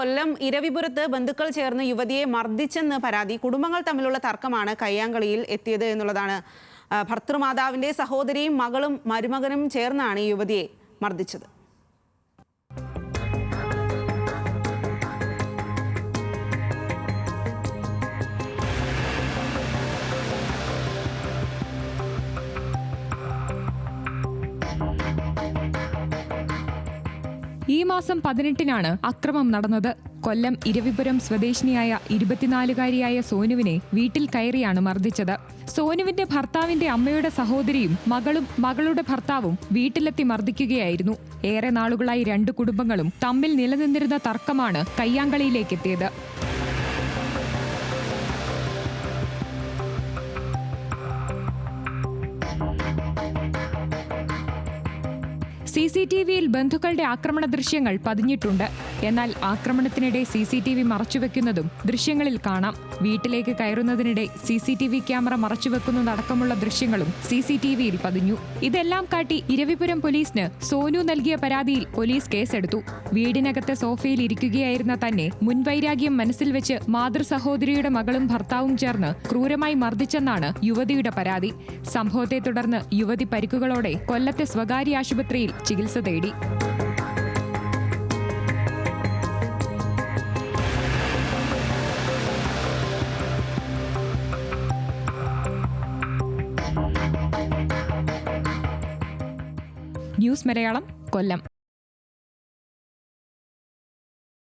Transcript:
കൊല്ലം ഇരവിപുരത്ത് ബന്ധുക്കൾ ചേർന്ന് യുവതിയെ മർദ്ദിച്ചെന്ന് പരാതി. കുടുംബങ്ങൾ തമ്മിലുള്ള തർക്കമാണ് കയ്യാങ്കളിയിൽ എത്തിയത് എന്നുള്ളതാണ്. ഭർതൃമാതാവിന്റെ സഹോദരിയും മകളും മരുമകനും ചേർന്നാണ് ഈ യുവതിയെ മർദ്ദിച്ചത്. ഈ മാസം 18-നാണ് അക്രമം നടന്നത്. കൊല്ലം ഇരവിപുരം സ്വദേശിനിയായ 24-കാരിയായ സോനുവിനെ വീട്ടിൽ കയറിയാണ് മർദ്ദിച്ചത്. സോനുവിന്റെ ഭർത്താവിന്റെ അമ്മയുടെ സഹോദരിയും മകളും മകളുടെ ഭർത്താവും വീട്ടിലെത്തി മർദ്ദിക്കുകയായിരുന്നു. ഏറെ നാളുകളായി രണ്ടു കുടുംബങ്ങളും തമ്മിൽ നിലനിന്നിരുന്ന തർക്കമാണ് കയ്യാങ്കളിയിലേക്കെത്തിയത്. CCTVയിൽ ബന്ധുക്കളുടെ ആക്രമണ ദൃശ്യങ്ങൾ പതിഞ്ഞിട്ടുണ്ട്. എന്നാൽ ആക്രമണത്തിനിടെ CCTV മറച്ചുവെക്കുന്നതും ദൃശ്യങ്ങളിൽ കാണാം. വീട്ടിലേക്ക് കയറുന്നതിനിടെ CCTV ക്യാമറ മറച്ചുവെക്കുന്നതടക്കമുള്ള ദൃശ്യങ്ങളും CCTVയിൽ പതിഞ്ഞു. ഇതെല്ലാം കാട്ടി ഇരവിപുരം പോലീസിന് സോനു നൽകിയ പരാതിയിൽ പോലീസ് കേസെടുത്തു. വീടിനകത്തെ സോഫയിൽ ഇരിക്കുകയായിരുന്ന തന്നെ മുൻവൈരാഗ്യം മനസ്സിൽ വെച്ച് മാതൃസഹോദരിയുടെ മകളും ഭർത്താവും ചേർന്ന് ക്രൂരമായി മർദ്ദിച്ചെന്നാണ് യുവതിയുടെ പരാതി. സംഭവത്തെ തുടർന്ന് യുവതി പരിക്കുകളോടെ കൊല്ലത്തെ സ്വകാര്യ ആശുപത്രിയിൽ ചികിത്സ തേടി. ന്യൂസ് മലയാളം, കൊല്ലം.